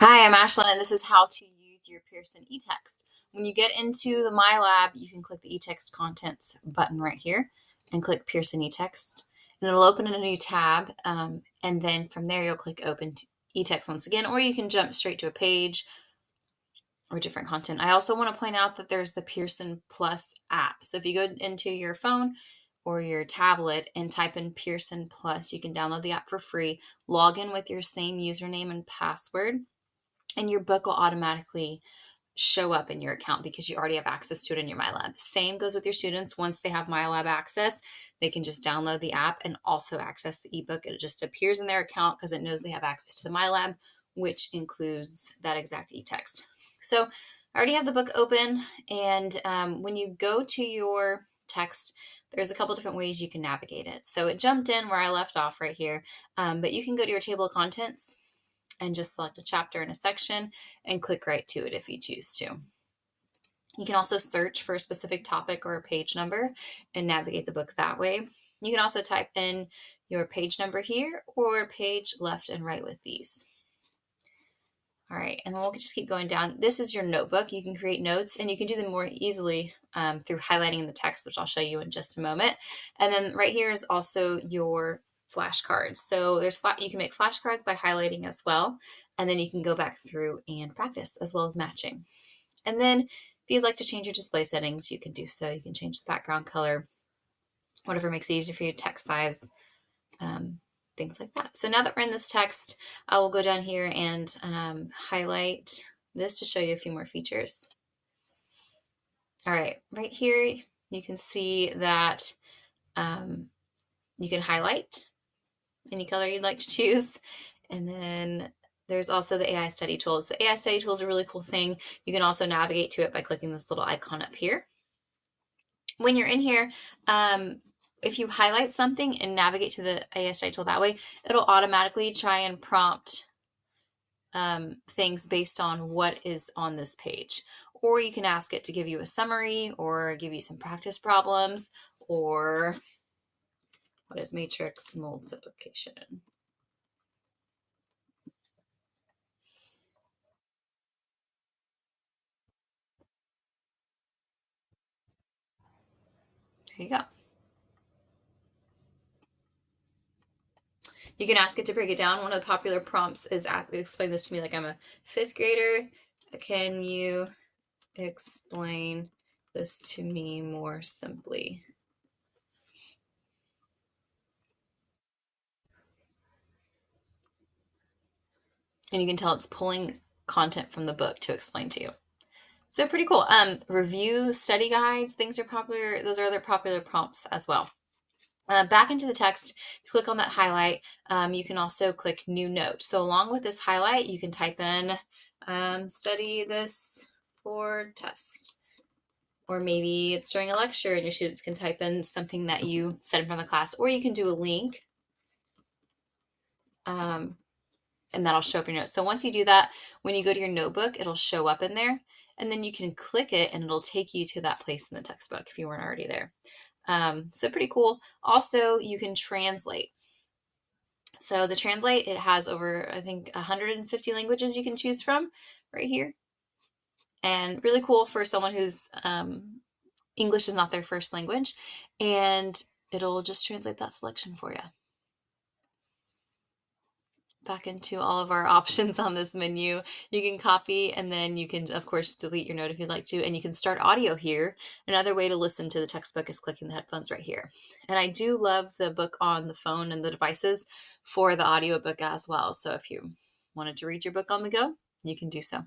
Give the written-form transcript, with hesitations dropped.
Hi, I'm Ashlyn, and this is how to use your Pearson eText. When you get into the My Lab, you can click the eText Contents button right here and click Pearson eText, and it'll open in a new tab. And then from there, you'll click Open eText once again, or you can jump straight to a page or different content. I also want to point out that there's the Pearson Plus app. So if you go into your phone or your tablet and type in Pearson Plus, you can download the app for free, log in with your same username and password, and your book will automatically show up in your account because you already have access to it in your MyLab. Same goes with your students. Once they have MyLab access, they can just download the app and also access the ebook. It just appears in their account because it knows they have access to the MyLab, which includes that exact eText. So I already have the book open, and when you go to your text, there's a couple different ways you can navigate it. So it jumped in where I left off right here, but you can go to your table of contents and just select a chapter and a section and click right to it if you choose to. You can also search for a specific topic or a page number and navigate the book that way. You can also type in your page number here or page left and right with these. All right, and then we'll just keep going down. This is your notebook. You can create notes, and you can do them more easily through highlighting the text, which I'll show you in just a moment. And then right here is also your flashcards. So you can make flashcards by highlighting as well, and then you can go back through and practice as well as matching. And then if you'd like to change your display settings, you can do so. You can change the background color, whatever makes it easier for you, text size, things like that. So now that we're in this text, I will go down here and highlight this to show you a few more features. All right, right here, you can see that you can highlight any color you'd like to choose. And then there's also the AI study tools. The AI study tool is a really cool thing. You can also navigate to it by clicking this little icon up here. When you're in here, if you highlight something and navigate to the AI study tool that way, it'll automatically try and prompt things based on what is on this page. Or you can ask it to give you a summary or give you some practice problems, or what is matrix multiplication? There you go. You can ask it to break it down. One of the popular prompts is explain this to me like I'm a fifth grader. Can you explain this to me more simply? And you can tell it's pulling content from the book to explain to you. So pretty cool. Review study guides, things are popular. Those are other popular prompts as well. Back into the text, to click on that highlight, you can also click new note. So along with this highlight, you can type in study this for test. Or maybe it's during a lecture and your students can type in something that you said in front of the class, or you can do a link and that'll show up in your notes. So once you do that, when you go to your notebook, it'll show up in there, and then you can click it and it'll take you to that place in the textbook if you weren't already there. So pretty cool. Also, you can translate. So the translate, it has over, I think, 150 languages you can choose from right here. And really cool for someone who's English is not their first language, and it'll just translate that selection for you. Back into all of our options on this menu. You can copy, and then you can, of course, delete your note if you'd like to, and you can start audio here. Another way to listen to the textbook is clicking the headphones right here. And I do love the book on the phone and the devices for the audiobook as well. So if you wanted to read your book on the go, you can do so.